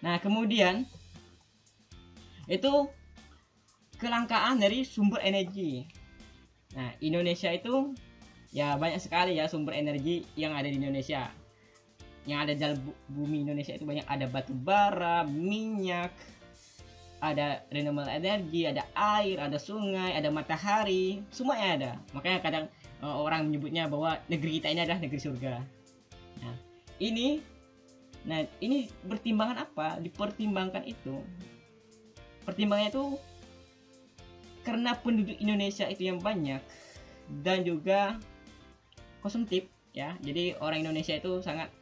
Nah, kemudian itu kelangkaan dari sumber energi. Nah, Indonesia itu ya banyak sekali ya sumber energi yang ada di Indonesia. Yang ada di dalam bumi Indonesia itu banyak, ada batu bara, minyak, ada renewable energy, ada air, ada sungai, ada matahari, semuanya ada. Makanya kadang orang menyebutnya bahwa negeri kita ini adalah negeri surga. Nah, ini ini pertimbangan apa? Dipertimbangkan itu. Pertimbangannya itu karena penduduk Indonesia itu yang banyak dan juga konsumtif ya. Jadi orang Indonesia itu sangat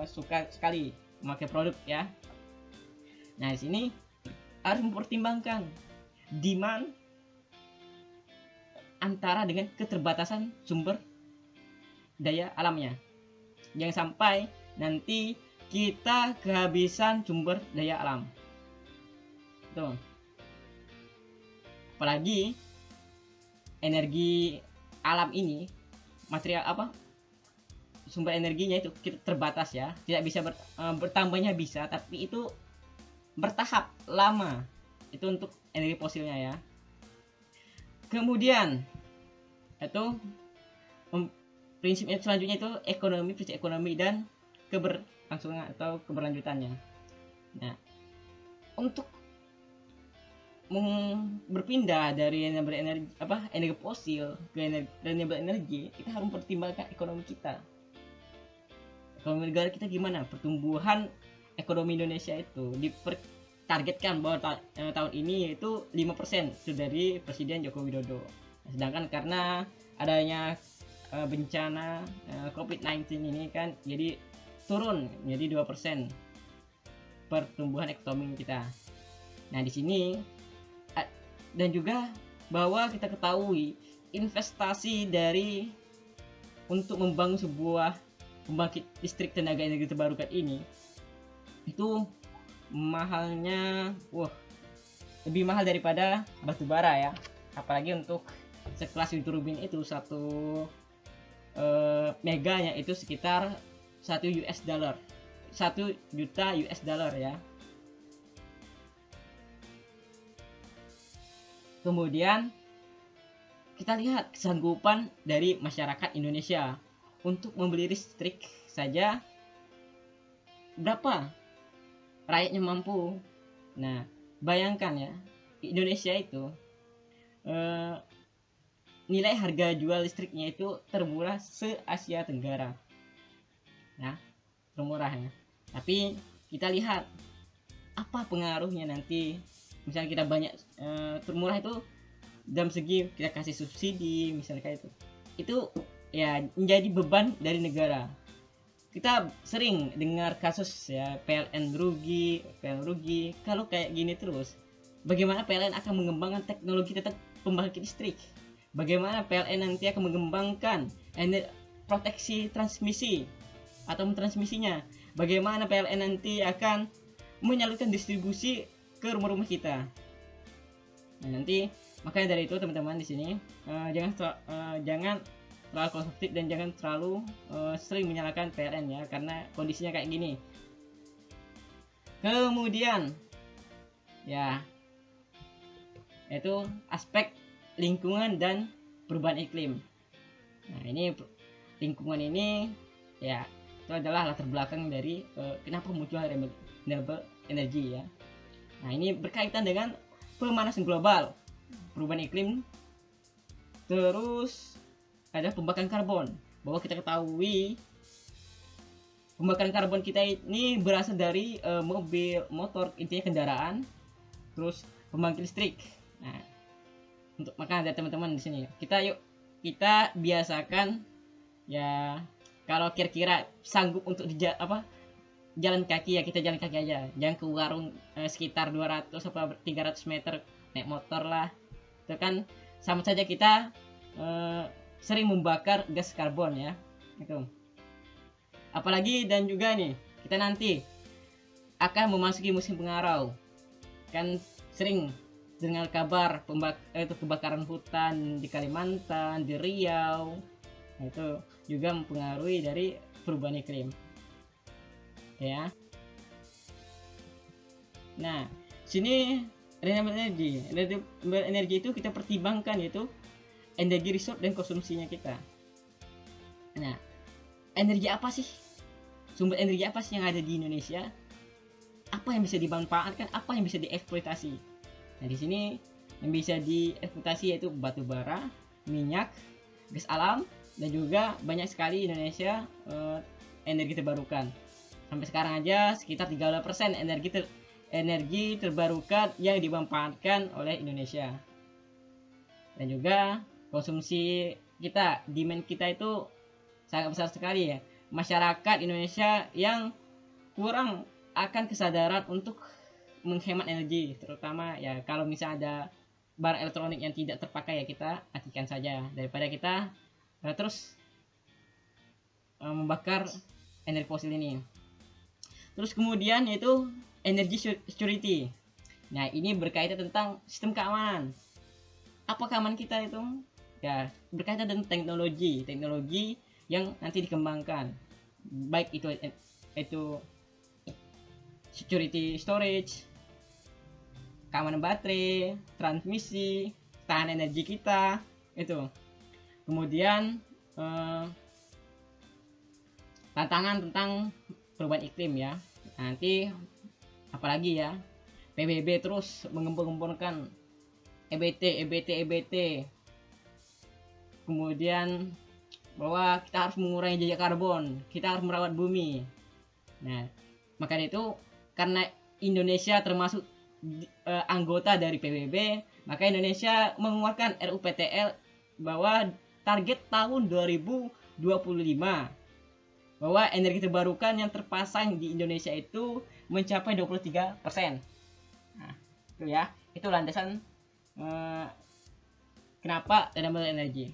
suka sekali memakai produk ya. Nah, di sini harus mempertimbangkan demand antara dengan keterbatasan sumber daya alamnya. Jangan sampai nanti kita kehabisan sumber daya alam. Tuh. Apalagi energi alam ini, material apa? Sumber energinya itu kita terbatas ya. Tidak bisa bertambahnya bisa, tapi itu bertahap lama. Itu untuk energi fosilnya ya. Kemudian itu prinsip selanjutnya itu ekonomi, prinsip ekonomi dan keberlangsungan atau keberlanjutannya. Nah, untuk berpindah dari energi fosil ke renewable energy, kita harus mempertimbangkan ekonomi kita. Ekonomi negara kita gimana? Pertumbuhan ekonomi Indonesia itu ditargetkan bahwa tahun ini itu 5% itu dari Presiden Joko Widodo. Sedangkan karena adanya bencana COVID-19 ini kan jadi turun menjadi 2% pertumbuhan ekonomi kita. Nah, di sini dan juga bahwa kita ketahui investasi dari untuk membangun sebuah pembangkit listrik tenaga energi terbarukan ini itu mahalnya lebih mahal daripada batu bara ya. Apalagi untuk sekelas wind turbine itu satu meganya itu sekitar 1 juta US dollar ya. Kemudian kita lihat kesanggupan dari masyarakat Indonesia untuk membeli listrik saja berapa rakyatnya mampu. Nah, bayangkan ya, Indonesia itu nilai harga jual listriknya itu termurah se-Asia Tenggara. Nah, termurah ya. Tapi kita lihat apa pengaruhnya nanti. Misalnya kita banyak termurah itu dalam segi kita kasih subsidi misalnya kayak itu ya menjadi beban dari negara. Kita sering dengar kasus ya PLN rugi. Kalau kayak gini terus, bagaimana PLN akan mengembangkan teknologi tentang pembangkit listrik? Bagaimana PLN nanti akan mengembangkan proteksi transmisi atau transmisinya? Bagaimana PLN nanti akan menyalurkan distribusi ke rumah-rumah kita? Nah, nanti makanya dari itu teman-teman di sini jangan terlalu konsumtif dan jangan terlalu sering menyalahkan PLN ya, karena kondisinya kayak gini. Kemudian ya itu aspek lingkungan dan perubahan iklim. Nah, ini lingkungan ini ya itu adalah latar belakang dari kenapa muncul renewable energy ya. Nah, ini berkaitan dengan pemanasan global, perubahan iklim, terus ada pembakaran karbon. Bahwa kita ketahui pembakaran karbon kita ini berasal dari mobil, motor, intinya kendaraan, terus pembangkit listrik. Nah, untuk makanya ada teman-teman di sini, kita biasakan ya, kalau kira-kira sanggup untuk jalan kaki ya kita jalan kaki aja, jangan ke warung sekitar 200 atau 300 meter naik motor lah. Itu kan sama saja kita sering membakar gas karbon ya. Itu. Apalagi dan juga nih, kita nanti akan memasuki musim kemarau. Kan sering dengar kabar kebakaran hutan di Kalimantan, di Riau. Nah, itu juga mempengaruhi dari perubahan iklim. Ya. Nah, sini renewable energy. Renewable energy itu kita pertimbangkan yaitu energi resource dan konsumsinya kita. Nah, energi apa sih? Sumber energi apa sih yang ada di Indonesia? Apa yang bisa dimanfaatkan? Apa yang bisa dieksploitasi? Nah, di sini yang bisa dieksploitasi yaitu batu bara, minyak, gas alam, dan juga banyak sekali Indonesia energi terbarukan. Sampai sekarang aja sekitar 30% energi terbarukan yang dimanfaatkan oleh Indonesia. Dan juga konsumsi kita, demand kita itu sangat besar sekali ya. Masyarakat Indonesia yang kurang akan kesadaran untuk menghemat energi, terutama ya kalau misalnya ada barang elektronik yang tidak terpakai ya kita matikan saja daripada kita terus membakar energi fosil ini. Terus kemudian yaitu energy security. Nah, ini berkaitan tentang sistem keamanan. Apa keamanan kita itu? Ya, berkaitan dengan teknologi yang nanti dikembangkan. Baik itu security storage, keamanan baterai, transmisi, tahan energi kita, itu. Kemudian tantangan tentang perubahan iklim ya. Nanti apalagi ya, PBB terus menggembur-gemburkan EBT. Kemudian bahwa kita harus mengurangi jejak karbon, kita harus merawat bumi. Nah, makanya itu karena Indonesia termasuk anggota dari PBB, maka Indonesia mengeluarkan RUPTL bahwa target tahun 2025 bahwa energi terbarukan yang terpasang di Indonesia itu mencapai 23%. Nah, itu ya, itu landasan kenapa renewable energy.